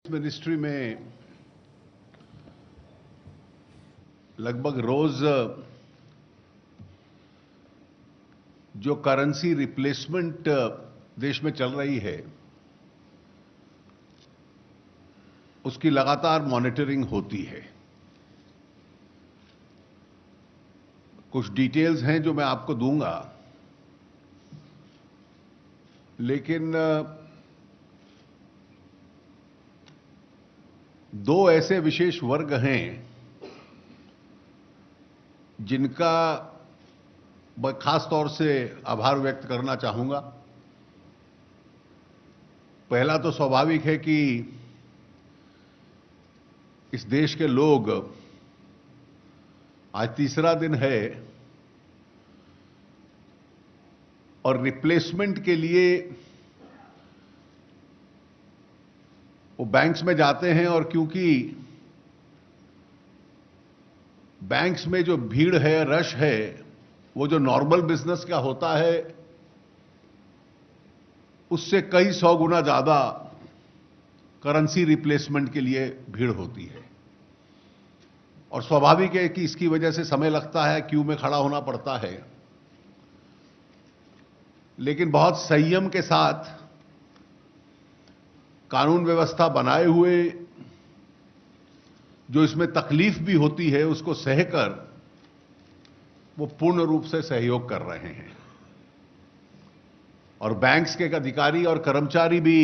Ministry में लगभग रोज जो करेंसी रिप्लेसमेंट देश में चल रही है उसकी लगातार मॉनिटरिंग होती है। कुछ डिटेल्स हैं जो मैं आपको दूंगा, लेकिन दो ऐसे विशेष वर्ग हैं जिनका मैं खास तौर से आभार व्यक्त करना चाहूंगा। पहला तो स्वाभाविक है कि इस देश के लोग, आज तीसरा दिन है और रिप्लेसमेंट के लिए वो बैंक्स में जाते हैं, और क्योंकि बैंक्स में जो भीड़ है, रश है, वो जो नॉर्मल बिजनेस का होता है उससे कई सौ गुना ज्यादा करेंसी रिप्लेसमेंट के लिए भीड़ होती है। और स्वाभाविक है कि इसकी वजह से समय लगता है, क्यू में खड़ा होना पड़ता है, लेकिन बहुत संयम के साथ कानून व्यवस्था बनाए हुए जो इसमें तकलीफ भी होती है उसको सहकर वो पूर्ण रूप से सहयोग कर रहे हैं। और बैंक्स के अधिकारी और कर्मचारी भी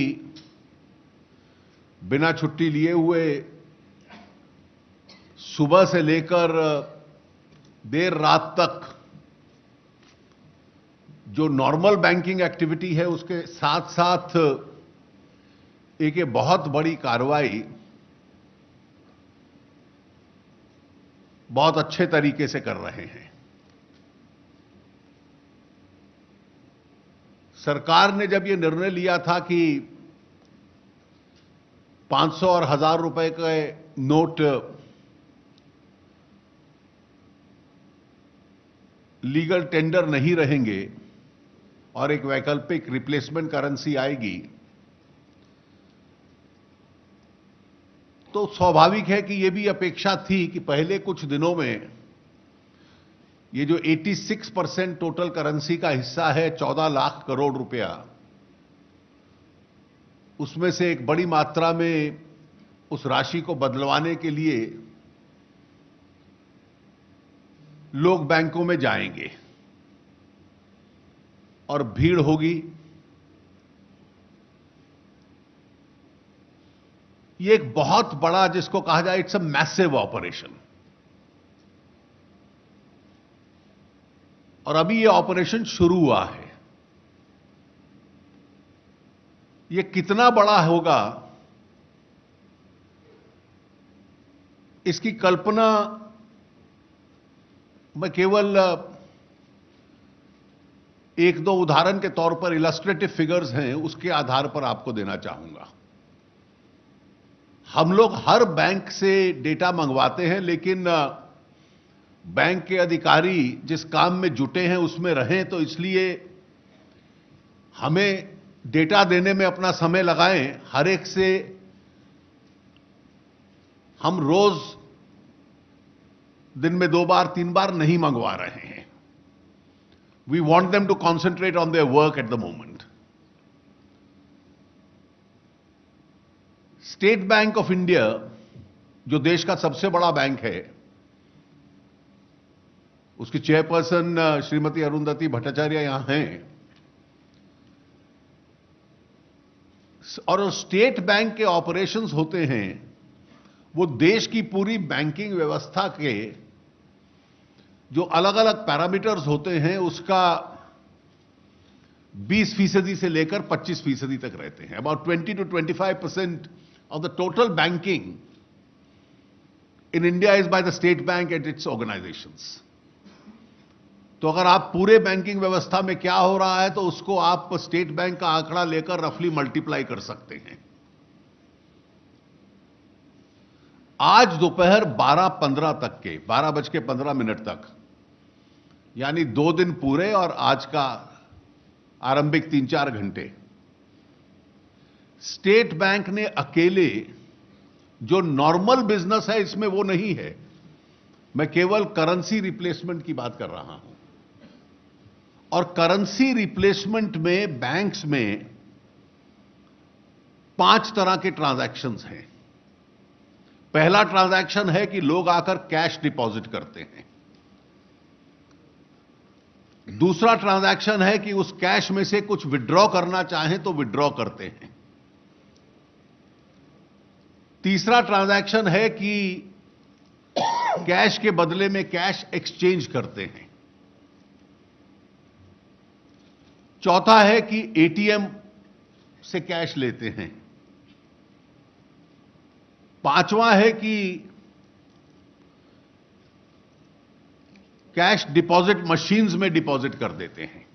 बिना छुट्टी लिए हुए सुबह से लेकर देर रात तक जो नॉर्मल बैंकिंग एक्टिविटी है उसके साथ साथ एक ये बहुत बड़ी कार्रवाई बहुत अच्छे तरीके से कर रहे हैं। सरकार ने जब ये निर्णय लिया था कि 500 और 1000 रुपए के नोट लीगल टेंडर नहीं रहेंगे और एक वैकल्पिक रिप्लेसमेंट करेंसी आएगी, तो स्वाभाविक है कि यह भी अपेक्षा थी कि पहले कुछ दिनों में ये जो 86% टोटल करेंसी का हिस्सा है 14 लाख करोड़ रुपया, उसमें से एक बड़ी मात्रा में उस राशि को बदलवाने के लिए लोग बैंकों में जाएंगे और भीड़ होगी। ये एक बहुत बड़ा, जिसको कहा जाए, इट्स अ मैसिव ऑपरेशन। और अभी ये ऑपरेशन शुरू हुआ है। ये कितना बड़ा होगा इसकी कल्पना मैं केवल एक दो उदाहरण के तौर पर, इलस्ट्रेटिव फिगर्स हैं, उसके आधार पर आपको देना चाहूंगा। हम लोग हर बैंक से डेटा मंगवाते हैं, लेकिन बैंक के अधिकारी जिस काम में जुटे हैं उसमें रहें, तो इसलिए हमें डेटा देने में अपना समय लगाएं। हर एक से हम रोज दिन में 2 बार 3 बार नहीं मंगवा रहे हैं। We want them to concentrate on their work at the moment. State Bank of India, जो देश का सबसे बड़ा बैंक है, उसकी चेयरपर्सन श्रीमती अरुंधति भट्टाचार्य यहां हैं, और स्टेट बैंक के ऑपरेशंस होते हैं वो देश की पूरी बैंकिंग व्यवस्था के जो अलग अलग पैरामीटर्स होते हैं उसका 20% से लेकर 25% तक रहते हैं। About 20 to 25% of the total banking in India is by the state bank and its organizations. तो अगर आप पूरे बैंकिंग व्यवस्था में क्या हो रहा है तो उसको आप स्टेट बैंक का आंकड़ा लेकर रफली मल्टीप्लाई कर सकते हैं। आज दोपहर 12:15 तक के 12:15 तक, यानी 2 दिन पूरे और आज का आरंभिक 3-4 घंटे, स्टेट बैंक ने अकेले जो नॉर्मल बिजनेस है इसमें वो नहीं है। मैं केवल करेंसी रिप्लेसमेंट की बात कर रहा हूं। और करेंसी रिप्लेसमेंट में बैंक्स में 5 तरह के ट्रांजैक्शंस हैं। पहला ट्रांजैक्शन है कि लोग आकर कैश डिपॉजिट करते हैं। दूसरा ट्रांजैक्शन है कि उस कैश में से कुछ विड्रॉ करना चाहें तो विड्रॉ करते हैं। तीसरा ट्रांजैक्शन है कि कैश के बदले में कैश एक्सचेंज करते हैं। चौथा है कि एटीएम से कैश लेते हैं। पांचवा है कि कैश डिपॉजिट मशीन्स में डिपॉजिट कर देते हैं।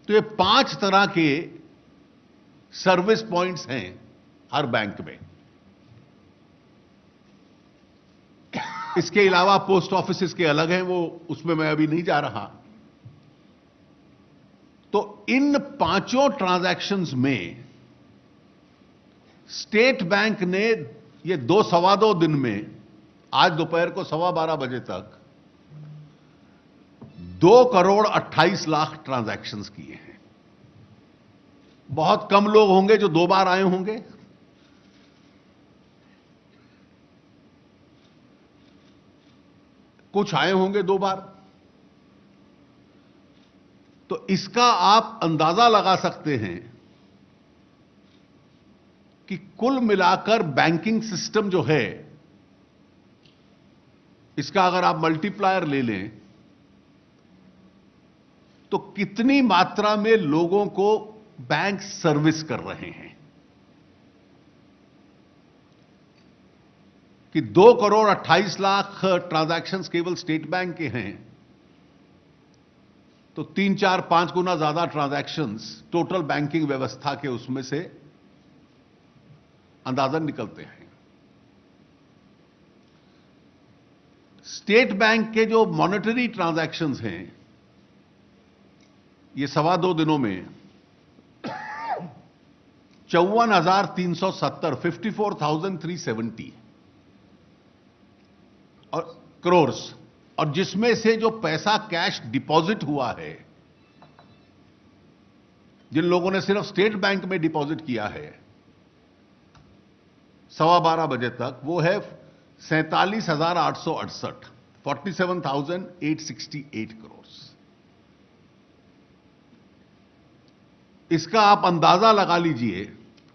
तो ये 5 तरह के सर्विस पॉइंट्स हैं हर बैंक में। इसके अलावा पोस्ट ऑफिस के अलग हैं, वो उसमें मैं अभी नहीं जा रहा। तो इन 5 ट्रांजैक्शंस में स्टेट बैंक ने ये 2-2.25 दिन में, आज दोपहर को 12:15 बजे तक 2,28,00,000 ट्रांजैक्शंस किए हैं। बहुत कम लोग होंगे जो 2 बार आए होंगे। कुछ आए होंगे 2 बार। तो इसका आप अंदाजा लगा सकते हैं कि कुल मिलाकर बैंकिंग सिस्टम जो है, इसका अगर आप मल्टीप्लायर ले लें तो कितनी मात्रा में लोगों को बैंक सर्विस कर रहे हैं। कि 2,28,00,000 ट्रांजैक्शंस केवल स्टेट बैंक के हैं, तो 3-4-5 गुना ज्यादा ट्रांजैक्शंस टोटल बैंकिंग व्यवस्था के उसमें से अंदाजन निकलते हैं। स्टेट बैंक के जो मॉनेटरी ट्रांजैक्शंस हैं, ये 2.25 दिनों में 54,370 54,370 और करोर्स, और जिसमें से जो पैसा कैश डिपॉजिट हुआ है, जिन लोगों ने सिर्फ स्टेट बैंक में डिपॉजिट किया है 12:15 बजे तक, वो है 47,868 47,868 करोड़। इसका आप अंदाजा लगा लीजिए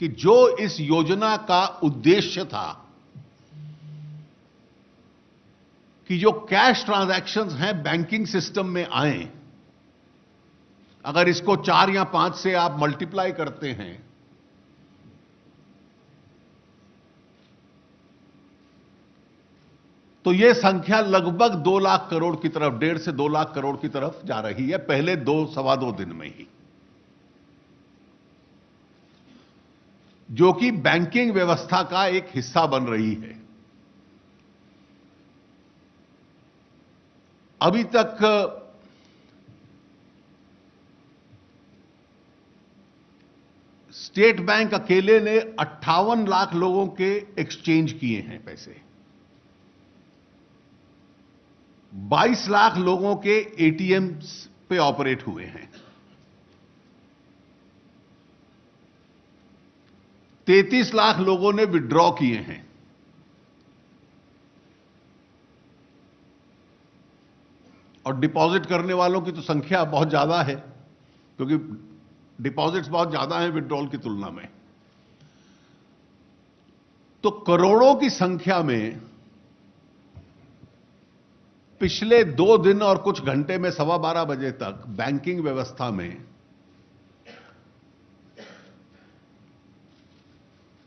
कि जो इस योजना का उद्देश्य था कि जो कैश ट्रांजैक्शंस हैं बैंकिंग सिस्टम में आए, अगर इसको 4 या 5 से आप मल्टीप्लाई करते हैं तो यह संख्या लगभग 2 लाख करोड़ की तरफ, 1.5 से 2 लाख करोड़ की तरफ जा रही है पहले 2-2.25 दिन में ही, जो कि बैंकिंग व्यवस्था का एक हिस्सा बन रही है। अभी तक स्टेट बैंक अकेले ने 58 लाख लोगों के एक्सचेंज किए हैं पैसे, 22 लाख लोगों के एटीएम पे ऑपरेट हुए हैं, 33 लाख लोगों ने विड्रॉ किए हैं, और डिपॉजिट करने वालों की तो संख्या बहुत ज्यादा है, क्योंकि डिपॉजिट्स बहुत ज्यादा हैं विड्रॉल की तुलना में। तो करोड़ों की संख्या में पिछले 2 दिन और कुछ घंटे में 12:15 बजे तक बैंकिंग व्यवस्था में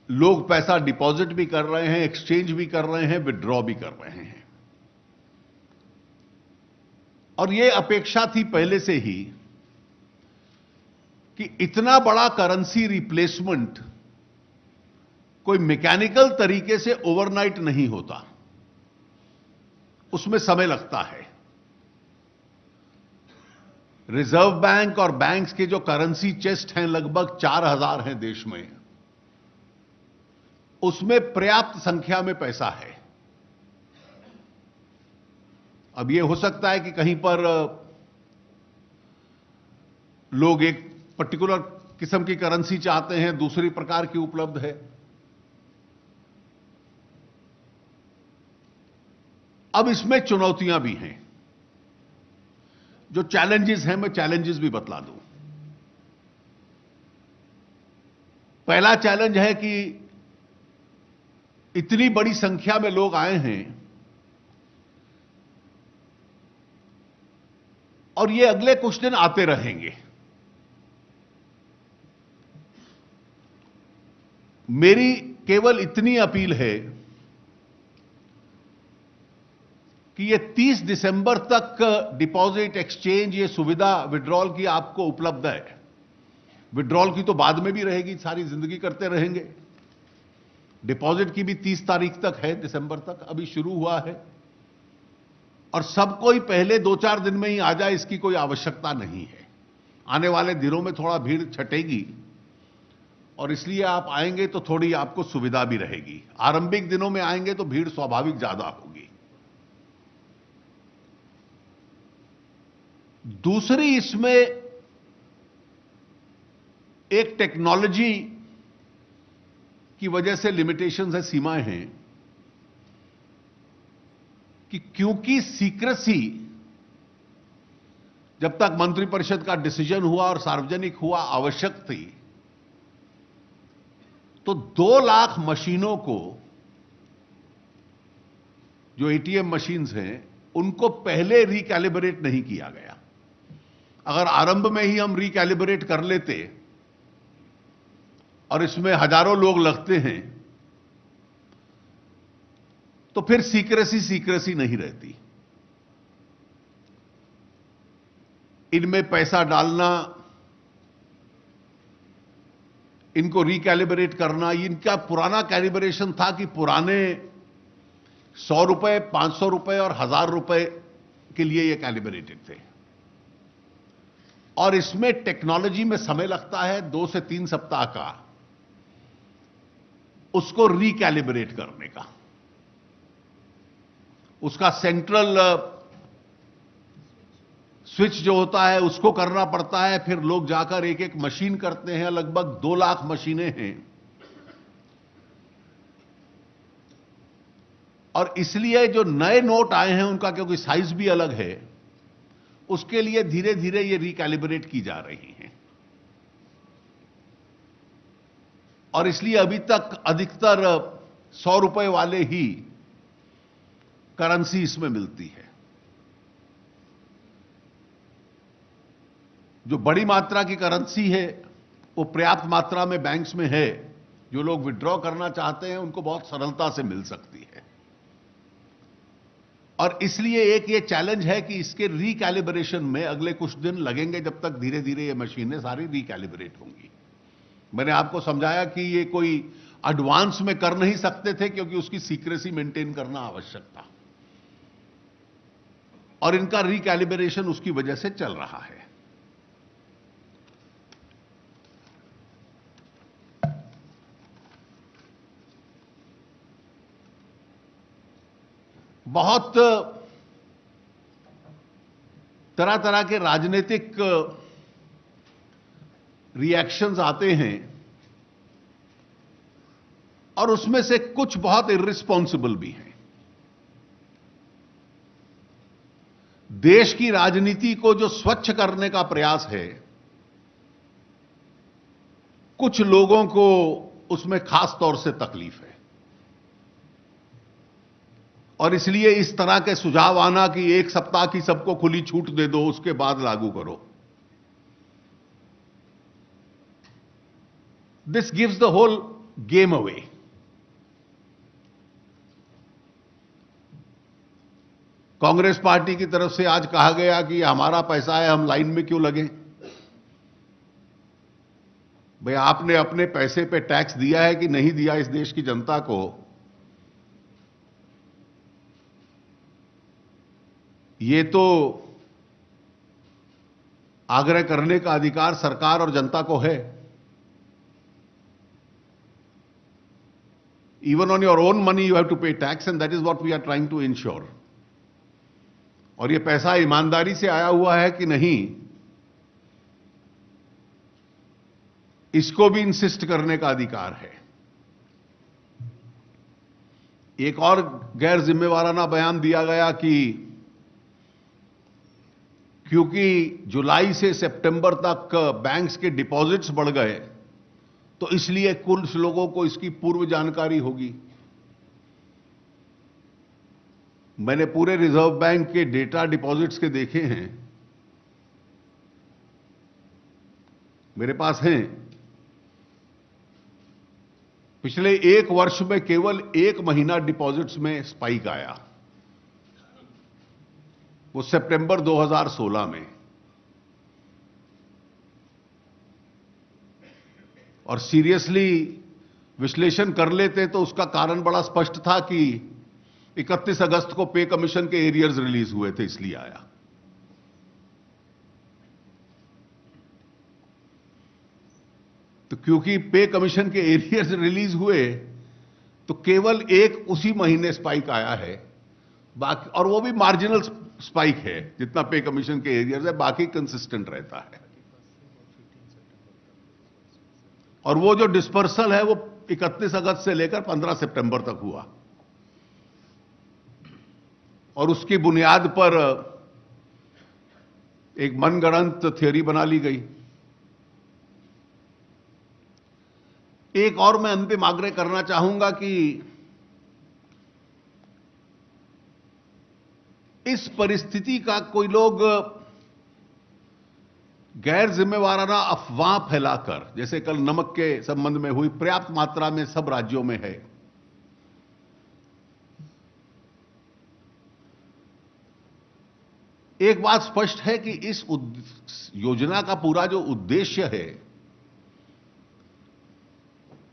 लोग पैसा डिपॉजिट भी कर रहे हैं, एक्सचेंज भी कर रहे हैं, विड्रॉ भी कर रहे हैं। और यह अपेक्षा थी पहले से ही कि इतना बड़ा करेंसी रिप्लेसमेंट कोई मैकेनिकल तरीके से ओवरनाइट नहीं होता, उसमें समय लगता है। रिजर्व बैंक और बैंक्स के जो करेंसी चेस्ट हैं लगभग 4,000 हैं देश में। उसमें पर्याप्त संख्या में पैसा है। अब यह हो सकता है कि कहीं पर लोग एक पर्टिकुलर किस्म की करेंसी चाहते हैं, दूसरी प्रकार की उपलब्ध है। अब इसमें चुनौतियां भी हैं। जो चैलेंजेस हैं, मैं चैलेंजेस भी बतला दूं। पहला चैलेंज है कि इतनी बड़ी संख्या में लोग आए हैं और ये अगले कुछ दिन आते रहेंगे। मेरी केवल इतनी अपील है कि ये 30 दिसंबर तक डिपॉजिट एक्सचेंज, ये सुविधा विड्रॉल की आपको उपलब्ध है। विड्रॉल की तो बाद में भी रहेगी, सारी जिंदगी करते रहेंगे। डिपॉजिट की भी 30 तारीख तक है, दिसंबर तक अभी शुरू हुआ है। और सब कोई पहले 2-4 दिन में ही आ जाए, इसकी कोई आवश्यकता नहीं है। आने वाले दिनों में थोड़ा भीड़ छटेगी और इसलिए आप आएंगे तो थोड़ी आपको सुविधा भी रहेगी। आरंभिक दिनों में आएंगे तो भीड़ स्वाभाविक ज्यादा होगी। दूसरी, इसमें एक टेक्नोलॉजी की वजह से लिमिटेशंस है, सीमाएं हैं कि क्योंकि सीक्रेसी जब तक मंत्रिपरिषद का डिसीजन हुआ और सार्वजनिक हुआ आवश्यक थी, तो 2 लाख मशीनों को, जो एटीएम मशीन्स हैं, उनको पहले रिकैलिब्रेट नहीं किया गया। अगर आरंभ में ही हम रिकैलिब्रेट कर लेते और इसमें हजारों लोग लगते हैं तो फिर सीक्रेसी नहीं रहती। इनमें पैसा डालना, इनको रिकैलिब्रेट करना, इनका पुराना कैलिब्रेशन था कि पुराने 100 रुपए, 500 रुपए और 1000 रुपए के लिए ये कैलिब्रेटेड थे। और इसमें टेक्नोलॉजी में समय लगता है 2 से 3 सप्ताह का, उसको रिकैलिब्रेट करने का। उसका सेंट्रल स्विच जो होता है उसको करना पड़ता है, फिर लोग जाकर एक एक मशीन करते हैं। लगभग 2 लाख मशीनें हैं और इसलिए जो नए नोट आए हैं उनका क्योंकि साइज भी अलग है, उसके लिए धीरे धीरे ये रिकैलिब्रेट की जा रही हैं। और इसलिए अभी तक अधिकतर 100 रुपए वाले ही करेंसी इसमें मिलती है। जो बड़ी मात्रा की करेंसी है वो पर्याप्त मात्रा में बैंक्स में है। जो लोग विड्रॉ करना चाहते हैं उनको बहुत सरलता से मिल सकती है। और इसलिए एक ये चैलेंज है कि इसके रिकैलिब्रेशन में अगले कुछ दिन लगेंगे, जब तक धीरे धीरे ये मशीनें सारी रिकैलिब्रेट होंगी। मैंने आपको समझाया कि ये कोई एडवांस में कर नहीं सकते थे क्योंकि उसकी सीक्रेसी मेंटेन करना आवश्यक था, और इनका रिकैलिब्रेशन उसकी वजह से चल रहा है। बहुत तरह तरह के राजनीतिक रिएक्शंस आते हैं और उसमें से कुछ बहुत इर्रिस्पॉन्सिबल भी हैं। देश की राजनीति को जो स्वच्छ करने का प्रयास है, कुछ लोगों को उसमें खास तौर से तकलीफ है। और इसलिए इस तरह के सुझाव आना कि 1 सप्ताह की सबको खुली छूट दे दो, उसके बाद लागू करो, this gives the whole game away. Congress party की तरफ से आज कहा गया कि हमारा पैसा है, हम लाइन में क्यों लगे। भाई, आपने अपने पैसे पे टैक्स दिया है कि नहीं दिया इस देश की जनता को, ये तो आग्रह करने का अधिकार सरकार और जनता को है। Even on your own money you have to pay tax, and that is what we are trying to ensure. और ये पैसा ईमानदारी से आया हुआ है कि नहीं, इसको भी इंसिस्ट करने का अधिकार है। एक और गैर जिम्मेवाराना बयान दिया गया कि क्योंकि जुलाई से सितंबर तक बैंक्स के डिपॉजिट्स बढ़ गए, तो इसलिए कुछ लोगों को इसकी पूर्व जानकारी होगी। मैंने पूरे रिजर्व बैंक के डेटा डिपॉजिट्स के देखे हैं, मेरे पास हैं। पिछले एक वर्ष में केवल एक महीना डिपॉजिट्स में स्पाइक आया, वो सितंबर 2016 में। और सीरियसली विश्लेषण कर लेते तो उसका कारण बड़ा स्पष्ट था कि 31 अगस्त को पे कमीशन के एरियर्स रिलीज हुए थे, इसलिए आया। तो क्योंकि पे कमीशन के एरियर्स रिलीज हुए तो केवल एक उसी महीने स्पाइक आया है, बाकी और वो भी मार्जिनल स्पाइक है, जितना पे कमीशन के एरियर्स है, बाकी कंसिस्टेंट रहता है। और वो जो डिस्पर्सल है वो 31 अगस्त से लेकर 15 सितंबर तक हुआ, और उसकी बुनियाद पर एक मनगढ़ंत थ्योरी बना ली गई। एक और मैं अंतिम आग्रह करना चाहूंगा कि इस परिस्थिति का कोई लोग गैर जिम्मेवाराना अफवाह फैलाकर, जैसे कल नमक के संबंध में हुई, पर्याप्त मात्रा में सब राज्यों में है, एक बात स्पष्ट है कि इस योजना का पूरा जो उद्देश्य है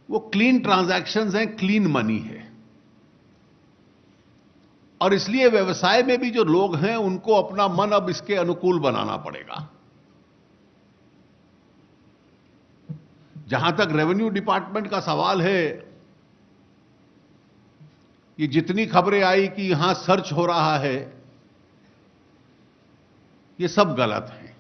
वो क्लीन ट्रांजैक्शंस हैं, क्लीन मनी है। और इसलिए व्यवसाय में भी जो लोग हैं उनको अपना मन अब इसके अनुकूल बनाना पड़ेगा। जहां तक रेवेन्यू डिपार्टमेंट का सवाल है, ये जितनी खबरें आई कि यहां सर्च हो रहा है, ये सब गलत है।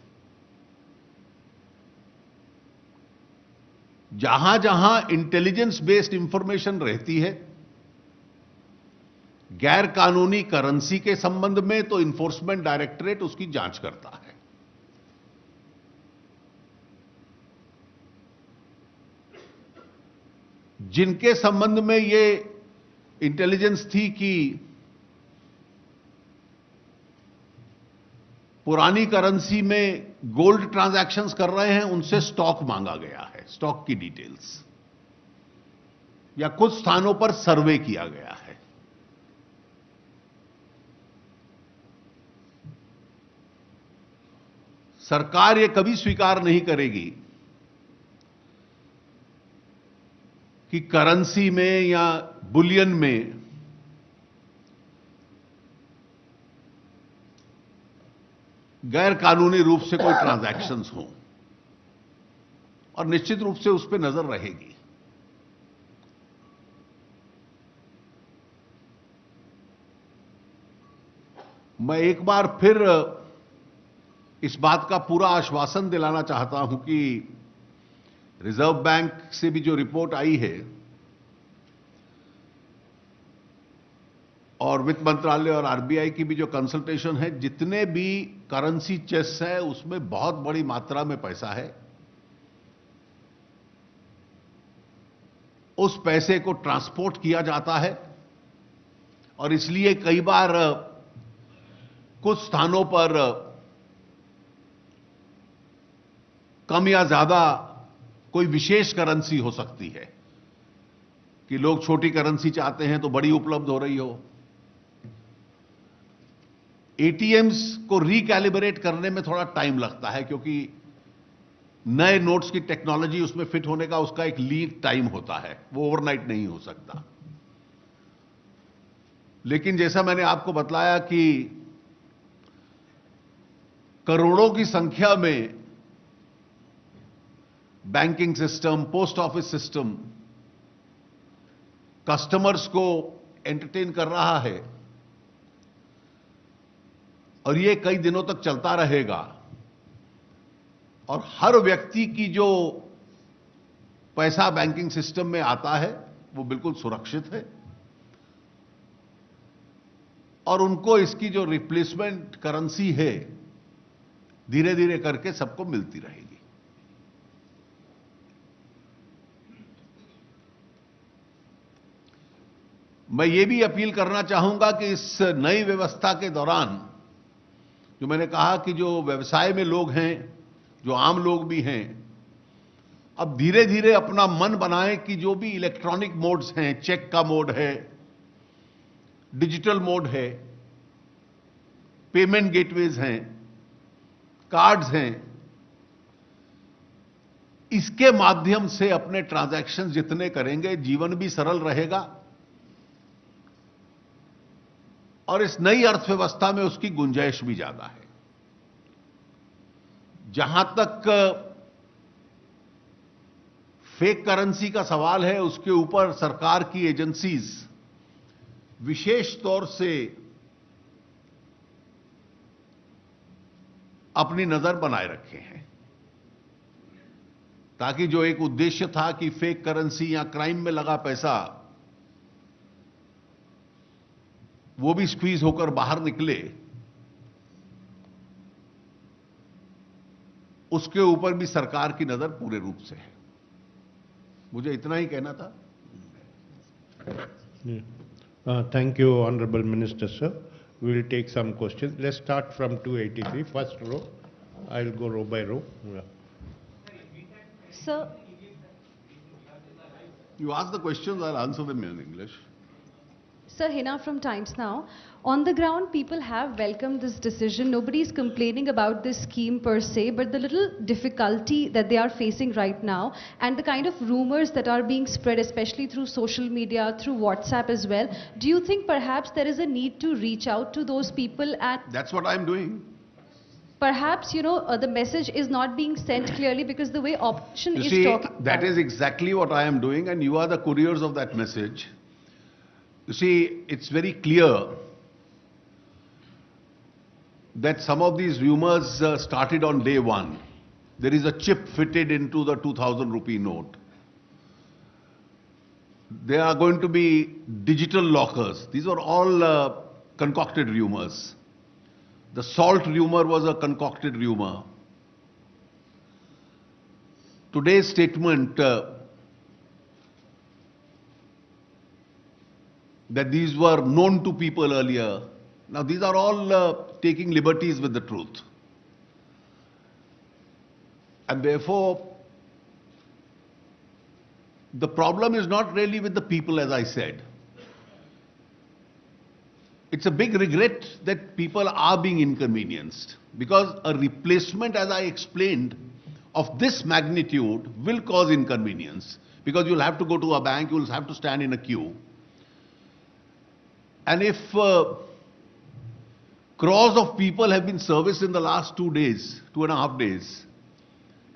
जहां जहां इंटेलिजेंस बेस्ड इंफॉर्मेशन रहती है गैर कानूनी करेंसी के संबंध में, तो इन्फोर्समेंट डायरेक्टरेट उसकी जांच करता है। जिनके संबंध में ये इंटेलिजेंस थी कि पुरानी करेंसी में गोल्ड ट्रांजैक्शंस कर रहे हैं, उनसे स्टॉक मांगा गया है, स्टॉक की डिटेल्स, या कुछ स्थानों पर सर्वे किया गया है। सरकार ये कभी स्वीकार नहीं करेगी कि करेंसी में या बुलियन में गैर कानूनी रूप से कोई ट्रांजैक्शंस हों, और निश्चित रूप से उस पर नजर रहेगी। मैं एक बार फिर इस बात का पूरा आश्वासन दिलाना चाहता हूं कि रिजर्व बैंक से भी जो रिपोर्ट आई है और वित्त मंत्रालय और आरबीआई की भी जो कंसल्टेशन है, जितने भी करेंसी चेस है उसमें बहुत बड़ी मात्रा में पैसा है। उस पैसे को ट्रांसपोर्ट किया जाता है, और इसलिए कई बार कुछ स्थानों पर कम या ज्यादा कोई विशेष करेंसी हो सकती है कि लोग छोटी करेंसी चाहते हैं तो बड़ी उपलब्ध हो रही हो। एटीएम्स को रिकैलिब्रेट करने में थोड़ा टाइम लगता है, क्योंकि नए नोट्स की टेक्नोलॉजी उसमें फिट होने का उसका एक लीड टाइम होता है, वो ओवरनाइट नहीं हो सकता। लेकिन जैसा मैंने आपको बतलाया कि करोड़ों की संख्या में banking system, post office system customers को एंटरटेन कर रहा है और ये कई दिनों तक चलता रहेगा और हर व्यक्ति की जो पैसा बैंकिंग सिस्टम में आता है वो बिल्कुल सुरक्षित है और उनको इसकी जो रिप्लेसमेंट करेंसी है धीरे धीरे करके सबको मिलती रहेगी। मैं ये भी अपील करना चाहूंगा कि इस नई व्यवस्था के दौरान जो मैंने कहा कि जो व्यवसाय में लोग हैं, जो आम लोग भी हैं, अब धीरे धीरे अपना मन बनाएं कि जो भी इलेक्ट्रॉनिक मोड्स हैं, चेक का मोड है, डिजिटल मोड है, पेमेंट गेटवेज हैं, कार्ड्स हैं, इसके माध्यम से अपने ट्रांजैक्शन जितने करेंगे जीवन भी सरल रहेगा और इस नई अर्थव्यवस्था में उसकी गुंजाइश भी ज्यादा है। जहां तक फेक करेंसी का सवाल है, उसके ऊपर सरकार की एजेंसीज विशेष तौर से अपनी नजर बनाए रखे हैं ताकि जो एक उद्देश्य था कि फेक करेंसी या क्राइम में लगा पैसा वो भी स्क्वीज होकर बाहर निकले, उसके ऊपर भी सरकार की नजर पूरे रूप से है। मुझे इतना ही कहना था। Thank you, Honorable Minister, sir. We will take some questions. Let's start from 283, first row. I'll go row by row. Yeah. Sir, You ask the questions, I'll answer them in English. Sir, Hina from Times Now. On the ground, people have welcomed this decision. Nobody is complaining about this scheme per se, but the little difficulty that they are facing right now and the kind of rumors that are being spread, especially through social media, through WhatsApp as well, do you think perhaps there is a need to reach out to those people and That's what I'm doing. perhaps, the message is not being sent clearly because the way opposition You is see, talking that about is exactly what I am doing, and you are the couriers of that message. You see, it's very clear that some of these rumors started on day one. There is a chip fitted into the 2,000 rupee note. There are going to be digital lockers. These are all concocted rumors. The salt rumor was a concocted rumor. Today's statement that these were known to people earlier. Now these are all taking liberties with the truth. And therefore, the problem is not really with the people, as I said. It's a big regret that people are being inconvenienced because a replacement, as I explained, of this magnitude will cause inconvenience because you'll have to go to a bank, you'll have to stand in a queue. And if crores of people have been serviced in the last 2 days, 2.5 days,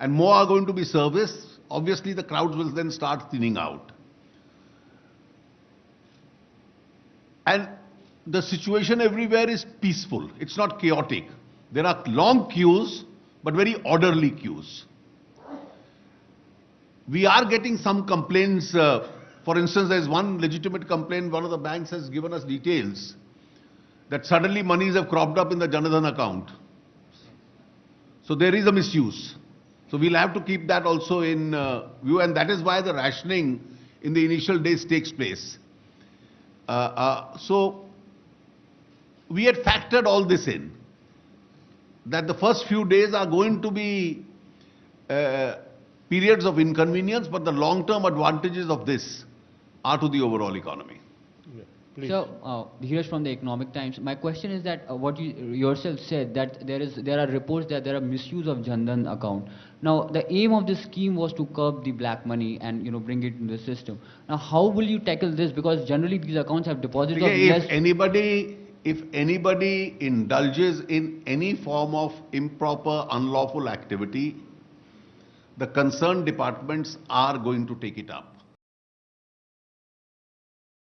and more are going to be serviced, obviously the crowds will then start thinning out. And the situation everywhere is peaceful. It's not chaotic. There are long queues, but very orderly queues. We are getting some complaints. For instance, there's one legitimate complaint. One of the banks has given us details that suddenly monies have cropped up in the Jan Dhan account. So there is a misuse. So we'll have to keep that also in view, and that is why the rationing in the initial days takes place. So we had factored all this in, that the first few days are going to be periods of inconvenience, but the long-term advantages of this are to the overall economy. Yeah, please. So, Dheeraj from the Economic Times. My question is that what you yourself said that there are reports that there are misuse of Jan Dhan account. Now, the aim of this scheme was to curb the black money and bring it in the system. Now, how will you tackle this? Because generally these accounts have deposits of less. If anybody indulges in any form of improper, unlawful activity, the concerned departments are going to take it up.